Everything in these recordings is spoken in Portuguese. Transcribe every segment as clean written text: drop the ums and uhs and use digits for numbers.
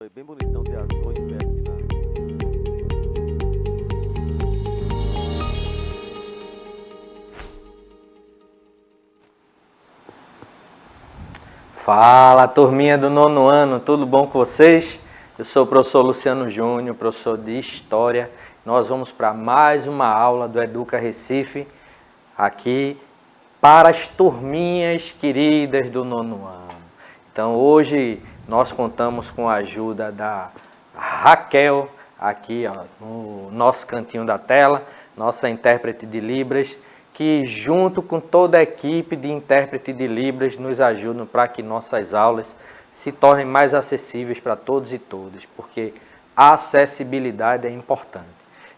Foi bem bonitão de azul em pé aqui na. Fala, turminha do nono ano, tudo bom com vocês? Eu sou o professor Luciano Júnior, professor de História. Nós vamos para mais uma aula do Educa Recife, aqui para as turminhas queridas do nono ano. Então hoje nós contamos com a ajuda da Raquel, aqui ó, no nosso cantinho da tela, nossa intérprete de Libras, que junto com toda a equipe de intérprete de Libras nos ajudam para que nossas aulas se tornem mais acessíveis para todos e todas, porque a acessibilidade é importante.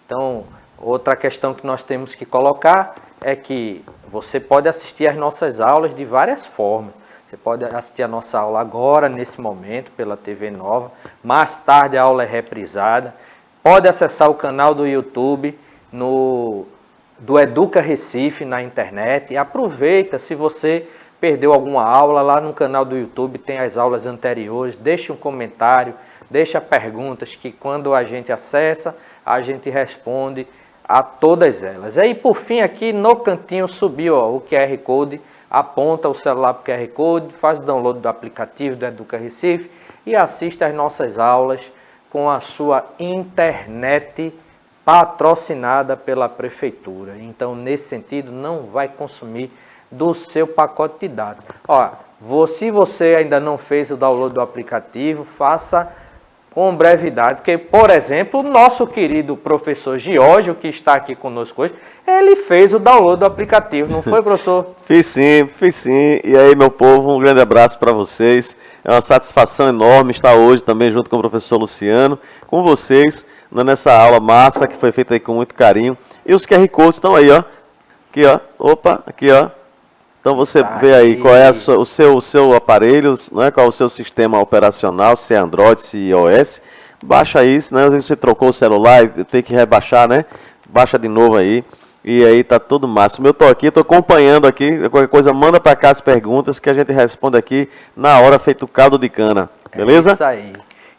Então, outra questão que nós temos que colocar é que você pode assistir às nossas aulas de várias formas. Você pode assistir a nossa aula agora, nesse momento, pela TV Nova. Mais tarde a aula é reprisada. Pode acessar o canal do YouTube do Educa Recife na internet. E aproveita, se você perdeu alguma aula, lá no canal do YouTube tem as aulas anteriores. Deixe um comentário, deixa perguntas que quando a gente acessa, a gente responde a todas elas. Aí por fim aqui no cantinho subiu ó, o QR Code, aponta o celular para o QR Code, faz o download do aplicativo do Educa Recife e assista às nossas aulas com a sua internet patrocinada pela prefeitura. Então, nesse sentido, não vai consumir do seu pacote de dados. Ó, se você ainda não fez o download do aplicativo, faça com brevidade, porque, por exemplo, o nosso querido professor Giorgio, que está aqui conosco hoje, ele fez o download do aplicativo, não foi, professor? Fiz sim. E aí, meu povo, um grande abraço para vocês. É uma satisfação enorme estar hoje também junto com o professor Luciano, com vocês, nessa aula massa que foi feita aí com muito carinho. E os QR Codes estão aí, ó. Aqui, ó. Opa, aqui, ó. Então você vê aí qual é o seu aparelho, né, qual é o seu sistema operacional, se é Android, se é iOS. Baixa isso, né? Às vezes você trocou o celular, tem que rebaixar, né? Baixa de novo aí. E aí tá tudo máximo. Eu tô aqui, tô acompanhando aqui. Qualquer coisa, manda para cá as perguntas que a gente responde aqui na hora, feito caldo de cana. Beleza? É isso aí.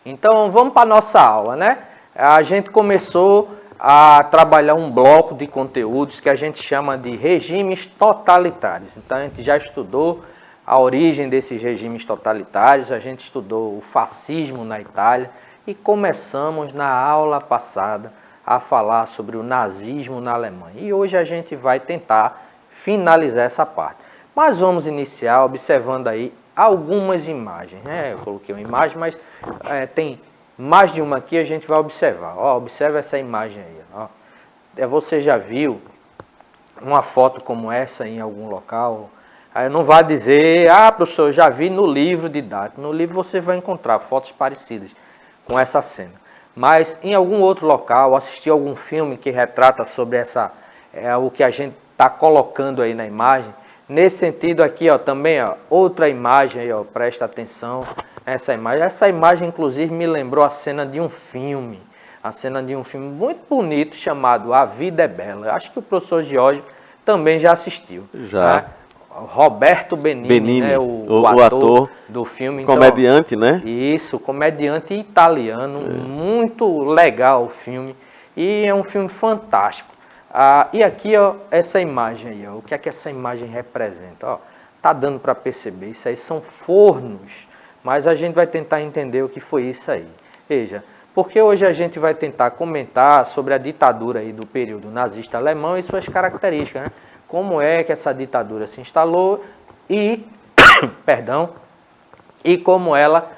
Então vamos para a nossa aula, né? A gente começou a trabalhar um bloco de conteúdos que a gente chama de regimes totalitários. Então a gente já estudou a origem desses regimes totalitários, a gente estudou o fascismo na Itália e começamos na aula passada a falar sobre o nazismo na Alemanha. E hoje a gente vai tentar finalizar essa parte. Mas vamos iniciar observando aí algumas imagens, né? Eu coloquei uma imagem, mas tem mais de uma aqui, a gente vai observar. Ó, observa essa imagem aí. Ó. Você já viu uma foto como essa em algum local? Aí não vai dizer, professor, eu já vi no livro didático. No livro você vai encontrar fotos parecidas com essa cena. Mas em algum outro local, assistir algum filme que retrata sobre o que a gente está colocando aí na imagem. Nesse sentido aqui, ó, também, ó, outra imagem aí, ó, presta atenção essa imagem. Essa imagem, inclusive, me lembrou a cena de um filme. A cena de um filme muito bonito chamado A Vida é Bela. Acho que o professor Giorgio também já assistiu. Já. Né? Roberto Benigni, né? o ator do filme. Comediante, então, né? Isso, comediante italiano. Muito legal o filme. E é um filme fantástico. E aqui, ó, essa imagem aí, ó, o que é que essa imagem representa? Ó, tá dando para perceber, isso aí são fornos, mas a gente vai tentar entender o que foi isso aí. Veja, porque hoje a gente vai tentar comentar sobre a ditadura aí do período nazista alemão e suas características, né? Como é que essa ditadura se instalou e, e como ela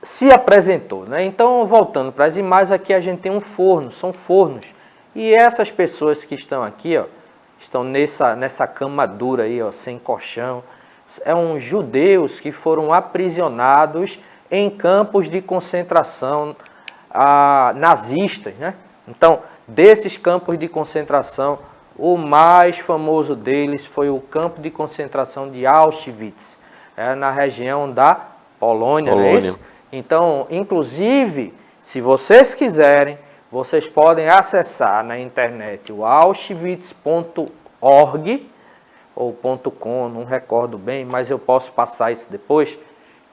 se apresentou, né? Então, voltando para as imagens, aqui a gente tem um forno, são fornos. E essas pessoas que estão aqui, ó, estão nessa cama dura aí, ó, sem colchão, são judeus que foram aprisionados em campos de concentração nazistas, né? Então, desses campos de concentração, o mais famoso deles foi o campo de concentração de Auschwitz, na região da Polônia, não é isso? Então, inclusive, se vocês quiserem, vocês podem acessar na internet o auschwitz.org ou .com, não recordo bem, mas eu posso passar isso depois,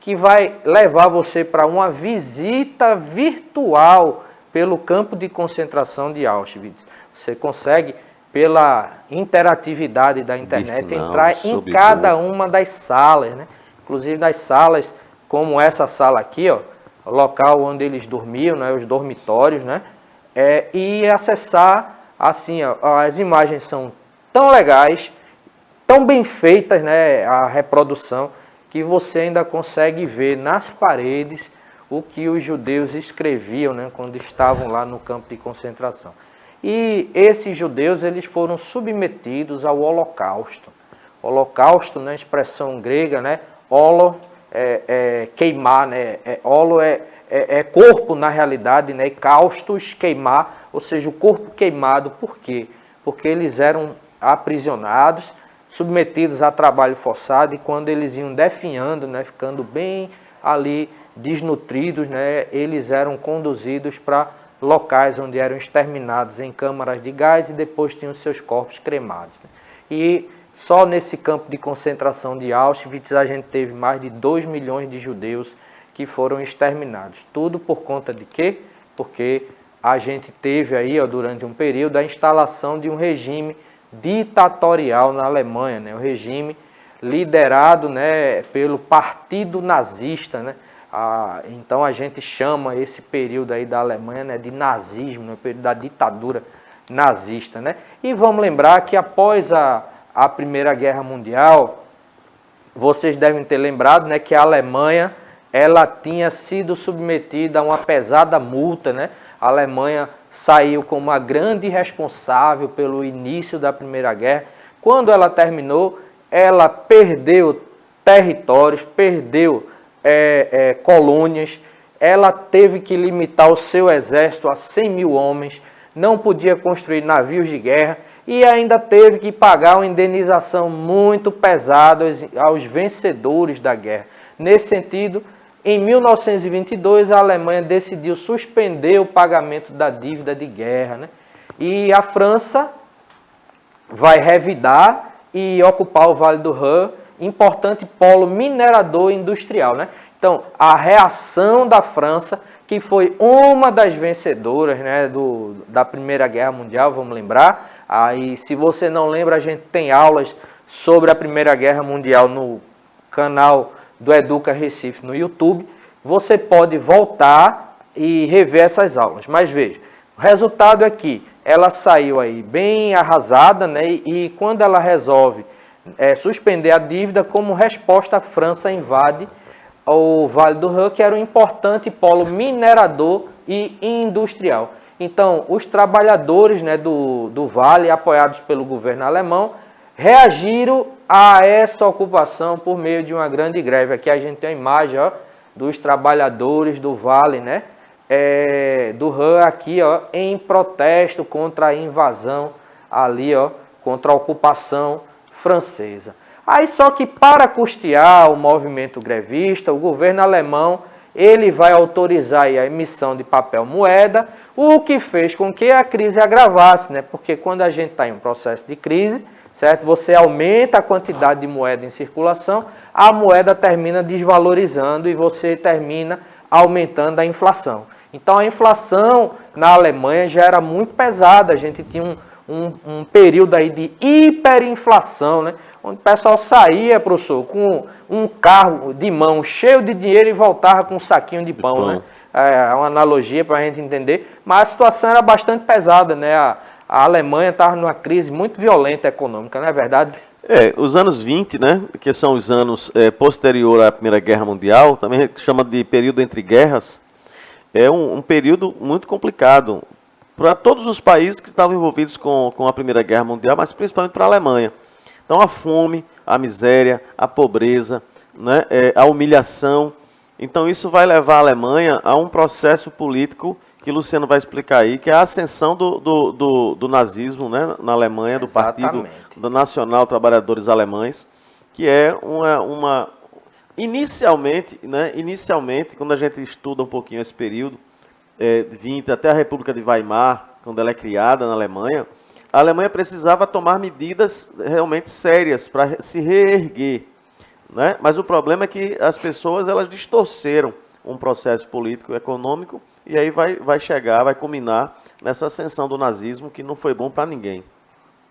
que vai levar você para uma visita virtual pelo campo de concentração de Auschwitz. Você consegue, pela interatividade da internet, entrar em cada uma das salas, né? Inclusive das salas, como essa sala aqui, ó, o local onde eles dormiam, né, os dormitórios, né? E acessar, assim, ó, as imagens são tão legais, tão bem feitas, né, a reprodução, que você ainda consegue ver nas paredes o que os judeus escreviam, né, quando estavam lá no campo de concentração. E esses judeus, eles foram submetidos ao Holocausto. Holocausto, né, expressão grega, né, holo queimar, né, holo é corpo na realidade, né, e caustos, queimar, ou seja, o corpo queimado. Por quê? Porque eles eram aprisionados, submetidos a trabalho forçado, e quando eles iam definhando, né, ficando bem ali desnutridos, né, eles eram conduzidos para locais onde eram exterminados em câmaras de gás e depois tinham seus corpos cremados, né. E só nesse campo de concentração de Auschwitz a gente teve mais de 2 milhões de judeus que foram exterminados. Tudo por conta de quê? Porque a gente teve aí, ó, durante um período, a instalação de um regime ditatorial na Alemanha, né? O regime liderado, né, pelo Partido Nazista, né? Então a gente chama esse período aí da Alemanha, né, de nazismo, né, período da ditadura nazista, né? E vamos lembrar que após a Primeira Guerra Mundial, vocês devem ter lembrado, né, que a Alemanha ela tinha sido submetida a uma pesada multa, né? A Alemanha saiu como a grande responsável pelo início da Primeira Guerra. Quando ela terminou, ela perdeu territórios, perdeu colônias, ela teve que limitar o seu exército a 100 mil homens, não podia construir navios de guerra e ainda teve que pagar uma indenização muito pesada aos vencedores da guerra. Nesse sentido, em 1922, a Alemanha decidiu suspender o pagamento da dívida de guerra, né? E a França vai revidar e ocupar o Vale do Rhin, importante polo minerador industrial, né? Então, a reação da França, que foi uma das vencedoras, né, da Primeira Guerra Mundial, vamos lembrar. Aí, se você não lembra, a gente tem aulas sobre a Primeira Guerra Mundial no canal do Educa Recife no YouTube. Você pode voltar e rever essas aulas. Mas veja, o resultado é que ela saiu aí bem arrasada, né? E quando ela resolve suspender a dívida, como resposta, a França invade o Vale do Rhin, que era um importante polo minerador e industrial. Então, os trabalhadores, né, do Vale, apoiados pelo governo alemão, reagiram a essa ocupação por meio de uma grande greve. Aqui a gente tem a imagem, ó, dos trabalhadores do Vale, né, do Rhin, aqui, ó, em protesto contra a invasão ali, ó, contra a ocupação francesa. Aí só que para custear o movimento grevista, o governo alemão ele vai autorizar aí a emissão de papel moeda, o que fez com que a crise agravasse, né? Porque quando a gente está em um processo de crise, certo? Você aumenta a quantidade de moeda em circulação, a moeda termina desvalorizando e você termina aumentando a inflação. Então a inflação na Alemanha já era muito pesada, a gente tinha um período aí de hiperinflação, né? Onde o pessoal saía, professor, com um carro de mão cheio de dinheiro e voltava com um saquinho de pão, né? É uma analogia para a gente entender, mas a situação era bastante pesada, né? A Alemanha estava numa crise muito violenta econômica, não é verdade? Os anos 20, né, que são os anos posterior à Primeira Guerra Mundial, também chama de período entre guerras, é um período muito complicado para todos os países que estavam envolvidos com a Primeira Guerra Mundial, mas principalmente para a Alemanha. Então a fome, a miséria, a pobreza, né, a humilhação. Então isso vai levar a Alemanha a um processo político que o Luciano vai explicar aí, que é a ascensão do nazismo, né, na Alemanha, do Partido Nacional Trabalhadores Alemães, que é inicialmente, quando a gente estuda um pouquinho esse período, 20 até a República de Weimar, quando ela é criada na Alemanha, a Alemanha precisava tomar medidas realmente sérias para se reerguer. né? Mas o problema é que as pessoas elas distorceram um processo político e econômico e aí vai chegar, vai culminar nessa ascensão do nazismo que não foi bom para ninguém.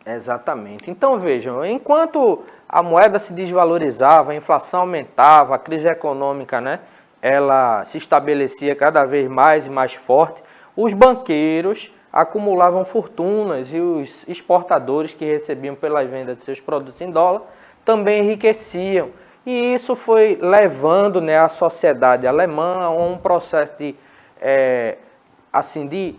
Exatamente. Então vejam, enquanto a moeda se desvalorizava, a inflação aumentava, a crise econômica, né, ela se estabelecia cada vez mais e mais forte, os banqueiros acumulavam fortunas e os exportadores que recebiam pela venda de seus produtos em dólar também enriqueciam. E isso foi levando, né, a sociedade alemã a um processo de, assim, de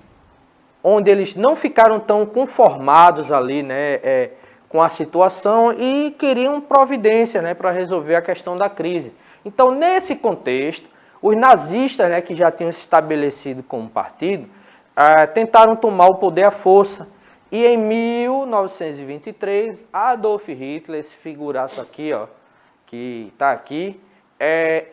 onde eles não ficaram tão conformados ali, né, com a situação e queriam providência, né, para resolver a questão da crise. Então, nesse contexto, os nazistas, né, que já tinham se estabelecido como partido, tentaram tomar o poder à força. E em 1923, Adolf Hitler, esse figuraço aqui, ó, que está aqui,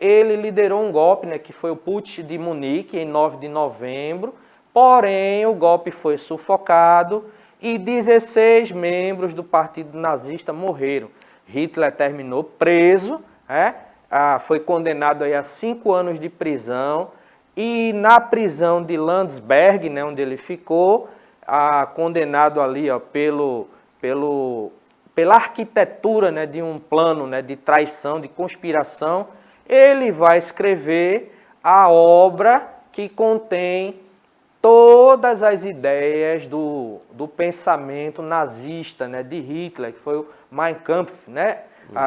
ele liderou um golpe, né, que foi o Putsch de Munique, em 9 de novembro. Porém, o golpe foi sufocado e 16 membros do partido nazista morreram. Hitler terminou preso, foi condenado aí a 5 anos de prisão e na prisão de Landsberg, né, onde ele ficou, condenado ali, ó, pela arquitetura, né, de um plano, né, de traição, de conspiração, ele vai escrever a obra que contém todas as ideias do pensamento nazista, né, de Hitler, que foi o Mein Kampf, né,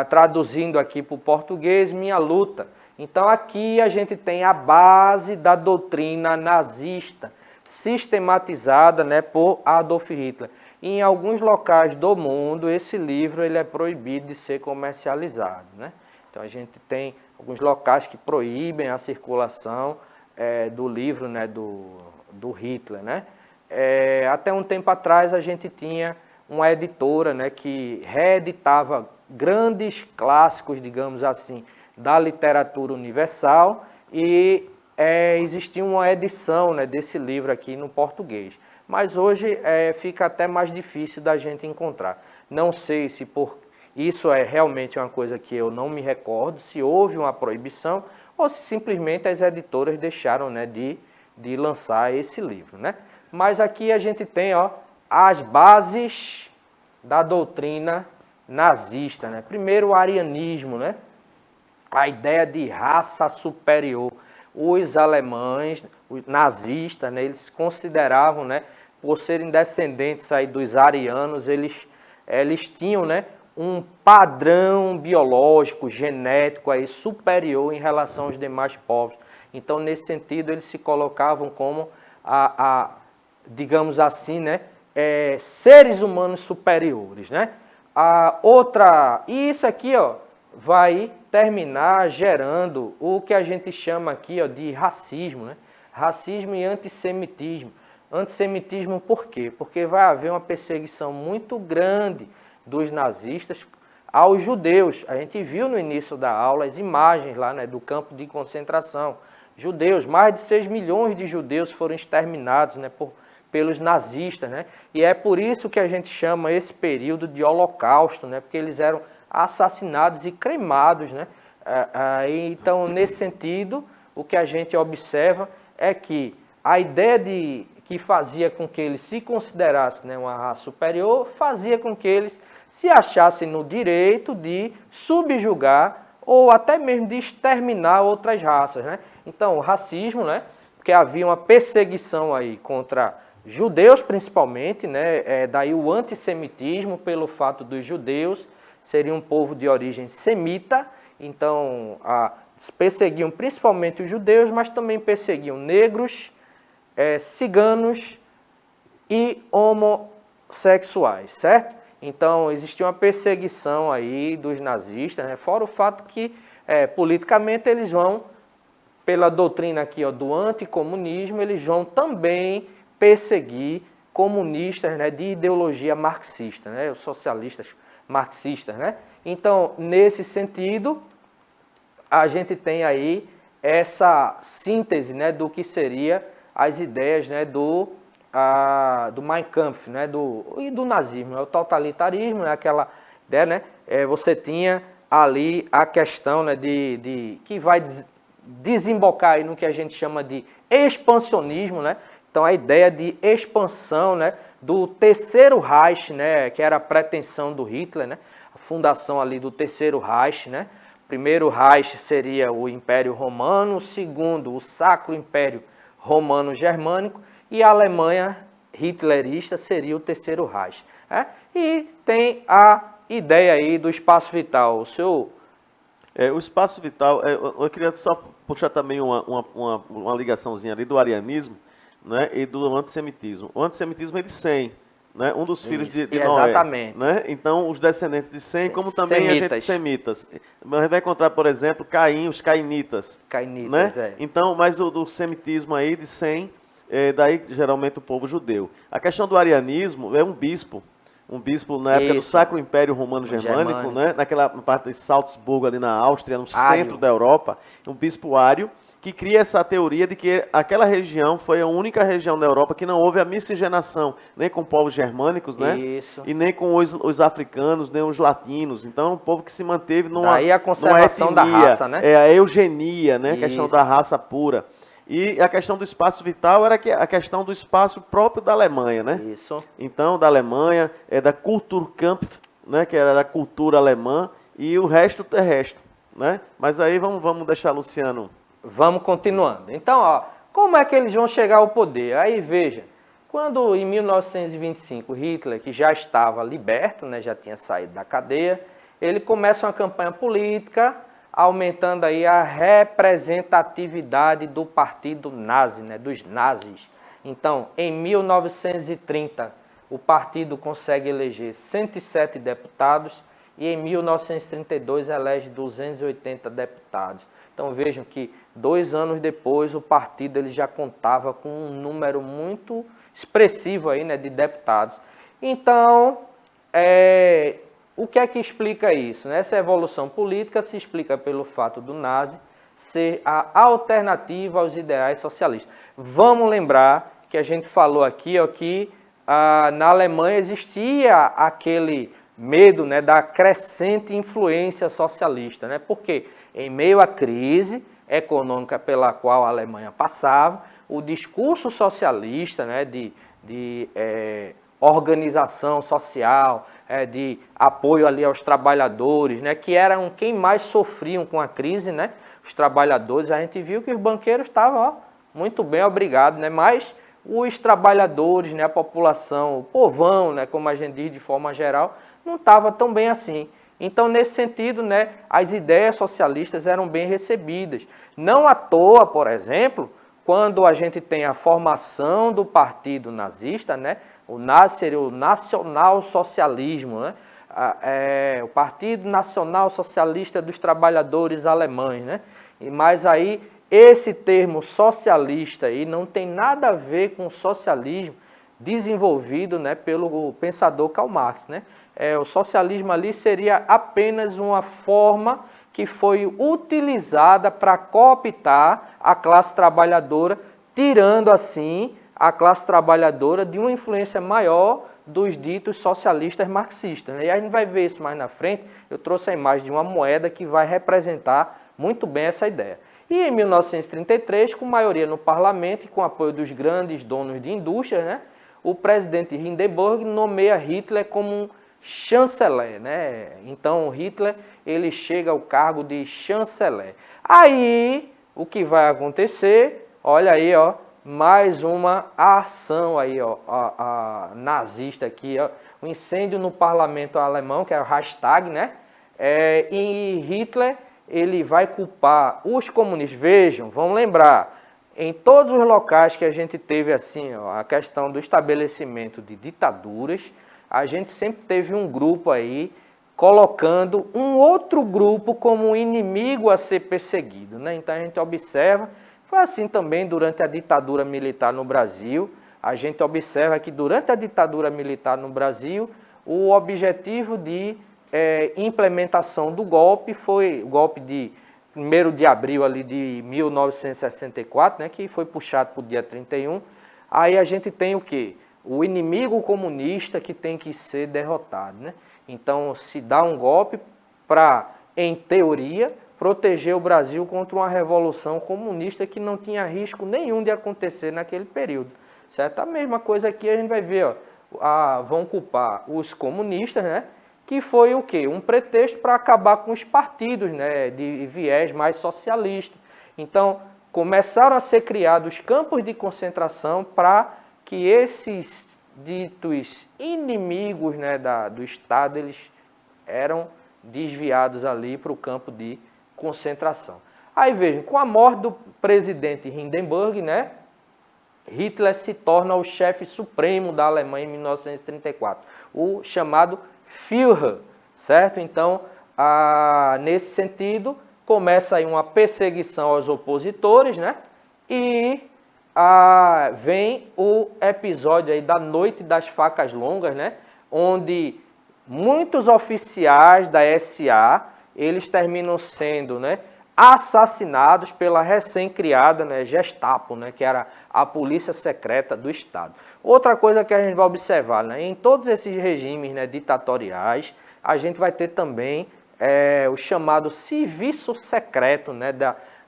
traduzindo aqui para o português, Minha Luta. Então aqui a gente tem a base da doutrina nazista, sistematizada, né, por Adolf Hitler. E em alguns locais do mundo, esse livro ele é proibido de ser comercializado, né? Então a gente tem alguns locais que proíbem a circulação do livro, né, do Hitler, né? Até um tempo atrás a gente tinha uma editora, né, que reeditava grandes clássicos, digamos assim, da literatura universal e existia uma edição, né, desse livro aqui no português. Mas hoje fica até mais difícil da gente encontrar. Não sei se isso é realmente uma coisa que eu não me recordo, se houve uma proibição ou se simplesmente as editoras deixaram, né, de lançar esse livro, né? Mas aqui a gente tem, ó, as bases da doutrina nazista, né? Primeiro o arianismo, né? A ideia de raça superior. Os alemães, os nazistas, né, eles consideravam, né, por serem descendentes aí dos arianos, eles tinham, né, um padrão biológico, genético aí superior em relação aos demais povos. Então, nesse sentido, eles se colocavam como, digamos assim, né, seres humanos superiores, né? E isso aqui, ó, vai terminar gerando o que a gente chama aqui, ó, de racismo, né? Racismo e antissemitismo. Antissemitismo por quê? Porque vai haver uma perseguição muito grande dos nazistas aos judeus. A gente viu no início da aula as imagens lá, né, do campo de concentração. Judeus, mais de 6 milhões de judeus foram exterminados, né, pelos nazistas, né? E é por isso que a gente chama esse período de Holocausto, né? Porque eles eram assassinados e cremados, né? Então, nesse sentido, o que a gente observa é que a ideia que fazia com que eles se considerassem, né, uma raça superior, fazia com que eles se achassem no direito de subjugar ou até mesmo de exterminar outras raças, né? Então, o racismo, né, porque havia uma perseguição aí contra judeus principalmente, né, daí o antissemitismo pelo fato dos judeus serem um povo de origem semita, então perseguiam principalmente os judeus, mas também perseguiam negros, ciganos e homossexuais, certo? Então, existia uma perseguição aí dos nazistas, né? Fora o fato que, politicamente, eles vão, pela doutrina aqui, ó, do anticomunismo, eles vão também perseguir comunistas, né, de ideologia marxista, né? Os socialistas marxistas, né? Então, nesse sentido, a gente tem aí essa síntese, né, do que seria as ideias, né, do Mein Kampf, né, e do nazismo, o totalitarismo, né, aquela ideia, né, você tinha ali a questão, né, que vai desembocar aí no que a gente chama de expansionismo, né? Então a ideia de expansão, né, do Terceiro Reich, né, que era a pretensão do Hitler, né? A fundação ali do Terceiro Reich, né? O primeiro Reich seria o Império Romano, o segundo o Sacro Império Romano-Germânico e a Alemanha hitlerista seria o Terceiro Reich, né? E tem a ideia aí do espaço vital, o seu... O espaço vital, eu queria só puxar também uma ligaçãozinha ali do arianismo, né, e do antissemitismo. O antissemitismo é de Sem, né, um dos filhos de Noé. Exatamente. Né? Então, os descendentes de Sem, como também a gente semitas. A gente vai encontrar, por exemplo, Caim, os cainitas. Cainitas, né? Então, mas o do semitismo aí de Sem, daí geralmente o povo judeu. A questão do arianismo é um bispo na época do Sacro Império Romano-Germânico, né? Naquela parte de Salzburgo, ali na Áustria, no centro da Europa, um bispo ário, que cria essa teoria de que aquela região foi a única região da Europa que não houve a miscigenação, nem com povos germânicos, né? Isso. E nem com os africanos, nem os latinos. Então, é um povo que se manteve numa Daí a conservação etnia, da raça, né? É a eugenia, né? A questão da raça pura. E a questão do espaço vital era a questão do espaço próprio da Alemanha, né? Isso. Então, da Alemanha, da Kulturkampf, né? Que era da cultura alemã, e o resto terrestre, né? Mas aí vamos deixar Luciano. Vamos continuando. Então, ó, como é que eles vão chegar ao poder? Aí veja, quando em 1925 Hitler, que já estava liberto, né? Já tinha saído da cadeia, ele começa uma campanha política aumentando aí a representatividade do partido nazi, né, dos nazis. Então, em 1930, o partido consegue eleger 107 deputados e em 1932 elege 280 deputados. Então vejam que 2 anos depois o partido ele já contava com um número muito expressivo aí, né, de deputados. Então, o que é que explica isso? Essa evolução política se explica pelo fato do nazi ser a alternativa aos ideais socialistas. Vamos lembrar que a gente falou aqui que na Alemanha existia aquele medo, né, da crescente influência socialista, né? Porque em meio à crise econômica pela qual a Alemanha passava, o discurso socialista, né, de organização social, de apoio ali aos trabalhadores, né, que eram quem mais sofriam com a crise, né, os trabalhadores. A gente viu que os banqueiros estavam muito bem, obrigado, né, mas os trabalhadores, né, a população, o povão, né, como a gente diz de forma geral, não estava tão bem assim. Então, nesse sentido, né, as ideias socialistas eram bem recebidas. Não à toa, por exemplo, quando a gente tem a formação do partido nazista, né, o nazi seria o nacional-socialismo, né, o Partido Nacional Socialista dos Trabalhadores Alemães, né, mas aí esse termo socialista aí não tem nada a ver com o socialismo desenvolvido, né, pelo pensador Karl Marx, né. O socialismo ali seria apenas uma forma que foi utilizada para cooptar a classe trabalhadora, tirando assim a classe trabalhadora de uma influência maior dos ditos socialistas marxistas, né? E a gente vai ver isso mais na frente. Eu trouxe a imagem de uma moeda que vai representar muito bem essa ideia. E em 1933, com maioria no parlamento e com apoio dos grandes donos de indústria, né, o presidente Hindenburg nomeia Hitler como um chanceler, né? Então Hitler ele chega ao cargo de chanceler. Aí o que vai acontecer? Olha aí, ó, mais uma ação aí, ó, a nazista aqui, ó, um incêndio no parlamento alemão, que é o Reichstag, né? E Hitler ele vai culpar os comunistas. Vejam, vamos lembrar, em todos os locais que a gente teve assim, ó, a questão do estabelecimento de ditaduras, a gente sempre teve um grupo aí colocando um outro grupo como um inimigo a ser perseguido, né? Então a gente observa, foi assim também durante a ditadura militar no Brasil. A gente observa que durante a ditadura militar no Brasil, o objetivo de implementação do golpe foi o golpe de 1º de abril ali de 1964, né, que foi puxado para o dia 31. Aí a gente tem o quê? O inimigo comunista que tem que ser derrotado, né? Então se dá um golpe para em teoria, proteger o Brasil contra uma revolução comunista que não tinha risco nenhum de acontecer naquele período. Certo? A mesma coisa aqui a gente vai ver, ó, vão culpar os comunistas, né? Que foi o quê? Um pretexto para acabar com os partidos, né, de viés mais socialista. Então, começaram a ser criados campos de concentração para que esses ditos inimigos, né, do Estado, eles eram desviados ali para o campo de concentração. Aí vejam, com a morte do presidente Hindenburg, né, Hitler se torna o chefe supremo da Alemanha em 1934, o chamado Führer, certo? Então, nesse sentido, começa aí uma perseguição aos opositores, né? E vem o episódio aí da Noite das Facas Longas, né? Onde muitos oficiais da SA, eles terminam sendo, né, assassinados pela recém-criada, né, Gestapo, né, que era a polícia secreta do Estado. Outra coisa que a gente vai observar, né, em todos esses regimes, né, ditatoriais, a gente vai ter também o chamado serviço secreto, né,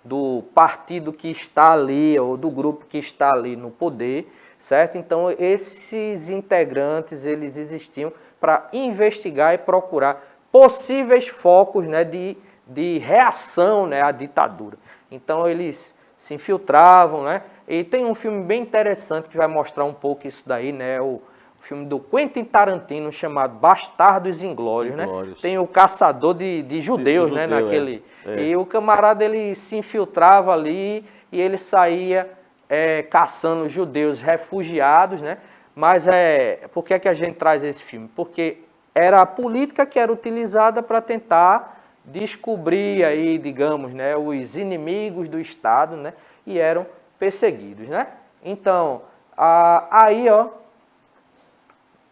do partido que está ali, ou do grupo que está ali no poder, certo? Então, esses integrantes, eles existiam para investigar e procurar possíveis focos, né, de reação, né, à ditadura. Então, eles se infiltravam, né? E tem um filme bem interessante que vai mostrar um pouco isso daí, né? O filme do Quentin Tarantino chamado Bastardos Inglórios, né? Tem o caçador de judeus, né? Naquele... E o camarada, ele se infiltrava ali e ele saía caçando judeus refugiados, né? Mas por que é que a gente traz esse filme? Porque era a política que era utilizada para tentar descobrir aí, digamos, né, os inimigos do Estado, né? E eram perseguidos, né? Então, aí, ó,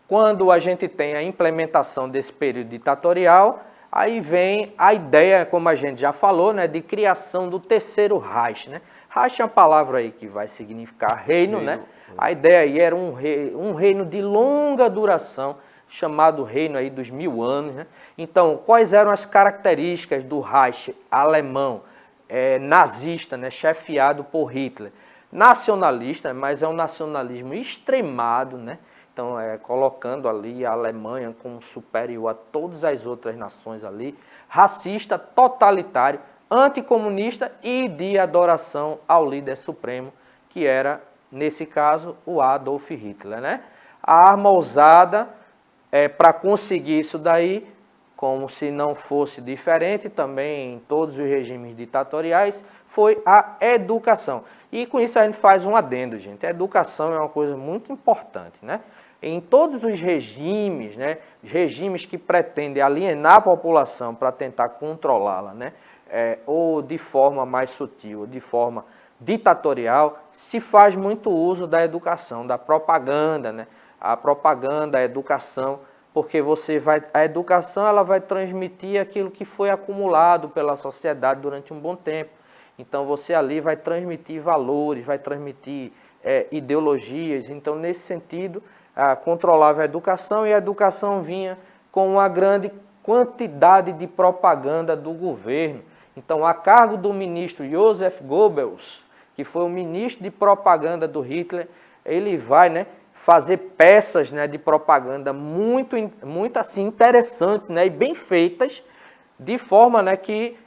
quando a gente tem a implementação desse período ditatorial, aí vem a ideia, como a gente já falou, né, de criação do terceiro Reich, né? Reich é uma palavra aí que vai significar reino, né? A ideia aí era um reino de longa duração, chamado reino aí dos 1000 anos, né? Então, quais eram as características do Reich alemão, nazista, né, chefiado por Hitler? Nacionalista, mas é um nacionalismo extremado, né? Então, colocando ali a Alemanha como superior a todas as outras nações ali, racista, totalitário, anticomunista e de adoração ao líder supremo, que era, nesse caso, o Adolf Hitler, né? A arma usada para conseguir isso daí, como se não fosse diferente também em todos os regimes ditatoriais, foi a educação. E com isso a gente faz um adendo, gente. A educação é uma coisa muito importante, né? Em todos os regimes, né, regimes que pretendem alienar a população para tentar controlá-la, né, ou de forma mais sutil, ou de forma ditatorial, se faz muito uso da educação, da propaganda, né? A propaganda, a educação, porque a educação ela vai transmitir aquilo que foi acumulado pela sociedade durante um bom tempo. Então você ali vai transmitir valores, vai transmitir ideologias. Então, nesse sentido, controlava a educação e a educação vinha com uma grande quantidade de propaganda do governo. Então, a cargo do ministro Joseph Goebbels, que foi o ministro de propaganda do Hitler, ele vai, né, fazer peças, né, de propaganda muito assim, interessantes, né, e bem feitas, de forma, né, que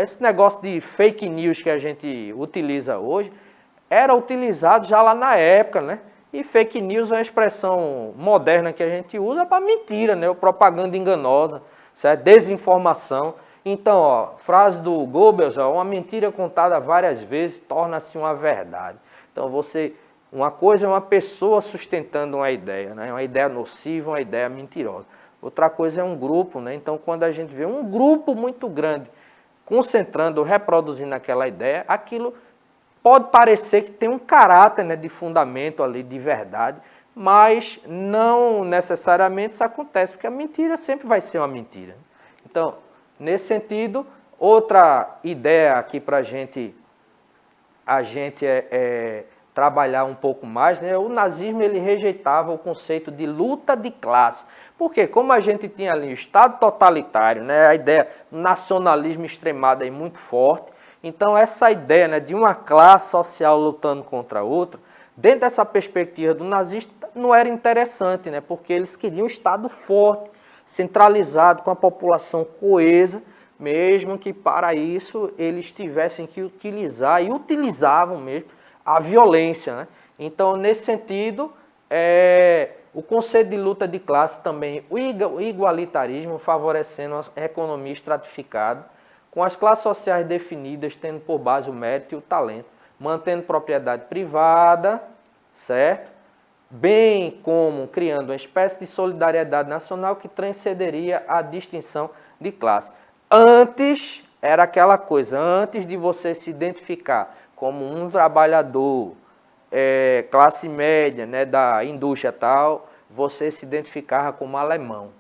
esse negócio de fake news que a gente utiliza hoje, era utilizado já lá na época, né? E fake news é uma expressão moderna que a gente usa para mentira, né? Ou propaganda enganosa, certo? Desinformação. Então, ó, frase do Goebbels, ó, uma mentira contada várias vezes torna-se uma verdade. Então, uma coisa é uma pessoa sustentando uma ideia, né? Uma ideia nociva, uma ideia mentirosa. Outra coisa é um grupo, né? Então, quando a gente vê um grupo muito grande concentrando, reproduzindo aquela ideia, aquilo pode parecer que tem um caráter, né, de fundamento ali, de verdade, mas não necessariamente isso acontece, porque a mentira sempre vai ser uma mentira. Então, nesse sentido, outra ideia aqui para a gente trabalhar um pouco mais, né? O nazismo ele rejeitava o conceito de luta de classe. Porque como a gente tinha ali o Estado totalitário, né? A ideia do nacionalismo extremado aí muito forte, então essa ideia, né, de uma classe social lutando contra outra, dentro dessa perspectiva do nazista, não era interessante, né? Porque eles queriam um Estado forte, centralizado, com a população coesa, mesmo que para isso eles tivessem que utilizar, e utilizavam mesmo, a violência, né? Então, nesse sentido, o conceito de luta de classe também, o igualitarismo, favorecendo a economia estratificada, com as classes sociais definidas, tendo por base o mérito e o talento, mantendo propriedade privada, certo? Bem como criando uma espécie de solidariedade nacional que transcenderia a distinção de classe. Antes, era aquela coisa, antes de você se identificar como um trabalhador, classe média, né, da indústria tal, você se identificava como alemão,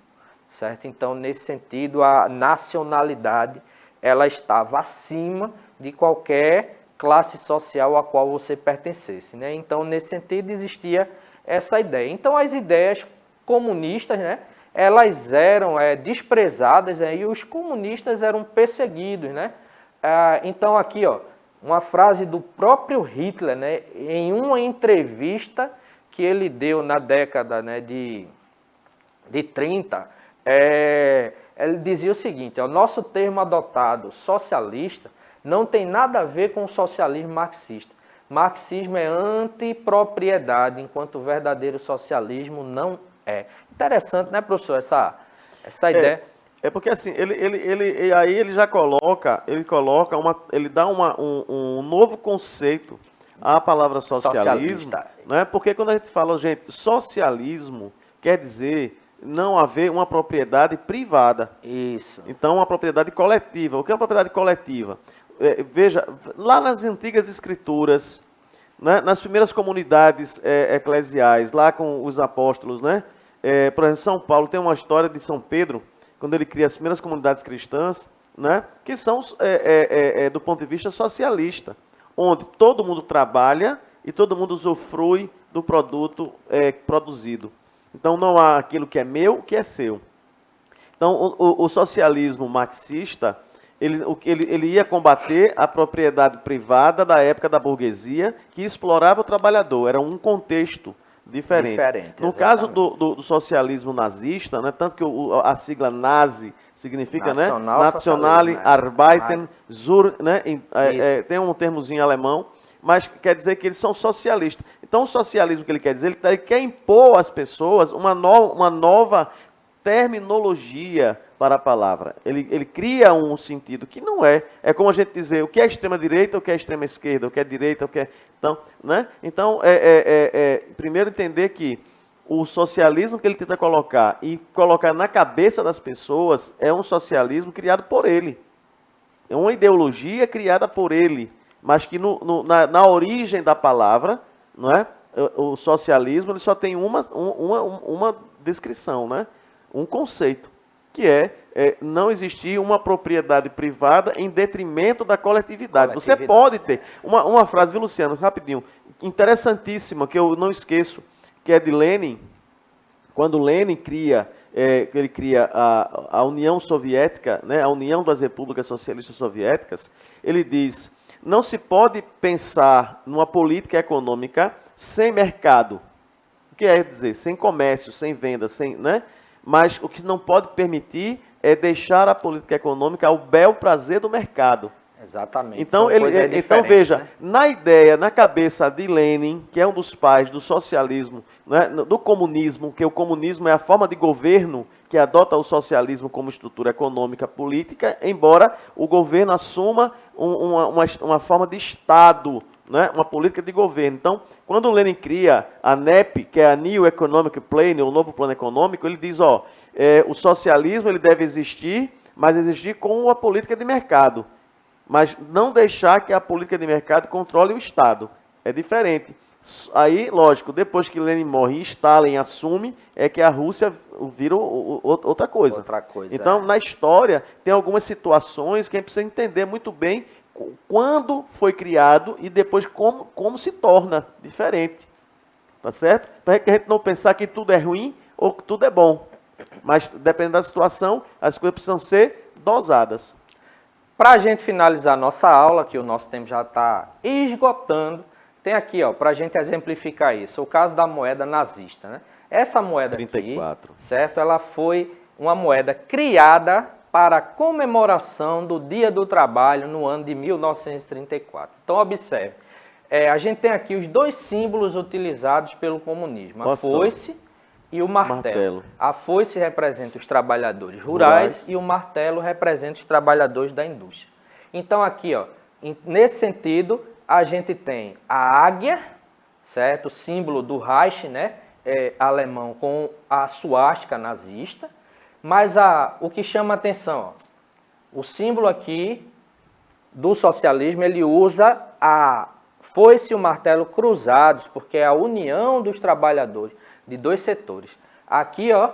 certo? Então, nesse sentido, a nacionalidade, ela estava acima de qualquer classe social a qual você pertencesse, né? Então, nesse sentido, existia essa ideia. Então, as ideias comunistas, né, elas eram desprezadas, e os comunistas eram perseguidos, né? Então, aqui, ó, uma frase do próprio Hitler, né, em uma entrevista que ele deu na década, né, de 30, ele dizia o seguinte: o nosso termo adotado, socialista, não tem nada a ver com o socialismo marxista. Marxismo é antipropriedade, enquanto o verdadeiro socialismo não é. Interessante, né, professor, essa ideia. É porque assim, ele já coloca, ele dá um novo conceito à palavra socialismo, Socialista. né? Porque quando a gente fala, gente, socialismo quer dizer não haver uma propriedade privada. Isso. Então, uma propriedade coletiva. O que é uma propriedade coletiva? Veja, lá nas antigas escrituras, né, nas primeiras comunidades eclesiais, lá com os apóstolos, né? Por exemplo, São Paulo tem uma história de São Pedro, quando ele cria as primeiras comunidades cristãs, né, que são do ponto de vista socialista, onde todo mundo trabalha e todo mundo usufrui do produto produzido. Então não há aquilo que é meu, que é seu. Então o socialismo marxista, ele ia combater a propriedade privada da época da burguesia, que explorava o trabalhador. Era um contexto diferente. No exatamente. caso do socialismo nazista, né, tanto que a sigla nazi significa, Nationale Arbeiten zur, né, tem um termozinho alemão, mas quer dizer que eles são socialistas. Então o socialismo que ele quer dizer, ele quer impor às pessoas uma nova terminologia para a palavra. Ele cria um sentido que não é. É como a gente dizer o que é extrema-direita, o que é extrema-esquerda, o que é direita, o que é... Então, né? Então primeiro entender que o socialismo que ele tenta colocar e colocar na cabeça das pessoas é um socialismo criado por ele. É uma ideologia criada por ele, mas que na origem da palavra, não é? O socialismo ele só tem uma descrição, né? Um conceito, que não existir uma propriedade privada em detrimento da coletividade. Você pode ter uma frase, viu, Luciano, rapidinho, interessantíssima, que eu não esqueço, que é de Lenin, quando Lenin cria a União Soviética, né, a União das Repúblicas Socialistas Soviéticas, ele diz: não se pode pensar numa política econômica sem mercado. O que quer dizer? Sem comércio, sem venda, né? Mas o que não pode permitir é deixar a política econômica ao bel prazer do mercado. Exatamente. Então, veja, né? Na ideia, na cabeça de Lenin, que é um dos pais do socialismo, né, do comunismo, que o comunismo é a forma de governo que adota o socialismo como estrutura econômica política, embora o governo assuma uma forma de Estado, né, uma política de governo. Então, quando Lenin cria a NEP, que é a New Economic Plan, o novo plano econômico, ele diz, o socialismo ele deve existir, mas existir com a política de mercado. Mas não deixar que a política de mercado controle o Estado. É diferente. Aí, lógico, depois que Lenin morre e Stalin assume, é que a Rússia vira outra coisa. Outra coisa. Então, na história, tem algumas situações que a gente precisa entender muito bem quando foi criado e depois como se torna diferente. Tá certo? Para que a gente não pensar que tudo é ruim ou que tudo é bom. Mas, dependendo da situação, as coisas precisam ser dosadas. Para a gente finalizar nossa aula, que o nosso tempo já está esgotando, tem aqui, ó, para a gente exemplificar isso, o caso da moeda nazista, né? Essa moeda 34. aqui, certo? Ela foi uma moeda criada para a comemoração do Dia do Trabalho no ano de 1934. Então, observe, a gente tem aqui os dois símbolos utilizados pelo comunismo, a foice e o martelo. A foice representa os trabalhadores rurais e o martelo representa os trabalhadores da indústria. Então, aqui, ó, nesse sentido, a gente tem a águia, certo? O símbolo do Reich, né? Alemão, com a suástica nazista. Mas o que chama a atenção, ó, o símbolo aqui do socialismo, ele usa a foice e o martelo cruzados, porque é a união dos trabalhadores de dois setores. Aqui, ó,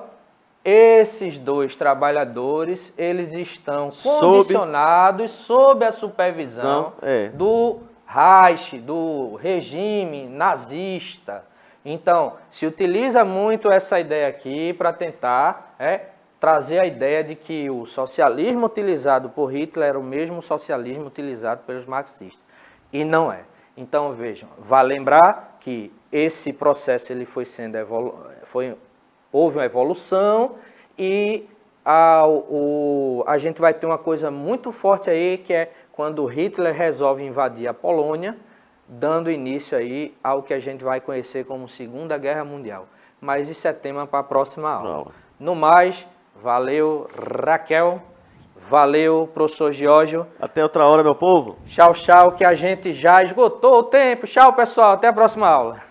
esses dois trabalhadores, eles estão condicionados sob a supervisão do Reich, do regime nazista. Então, se utiliza muito essa ideia aqui para tentar trazer a ideia de que o socialismo utilizado por Hitler era o mesmo socialismo utilizado pelos marxistas. E não é. Então, vejam, vale lembrar que esse processo ele foi sendo houve uma evolução e a gente vai ter uma coisa muito forte aí, que é quando Hitler resolve invadir a Polônia, dando início aí ao que a gente vai conhecer como Segunda Guerra Mundial. Mas isso é tema para a próxima aula. No mais, valeu, Raquel. Valeu, professor Giorgio. Até outra hora, meu povo. Tchau, tchau, que a gente já esgotou o tempo. Tchau, pessoal. Até a próxima aula.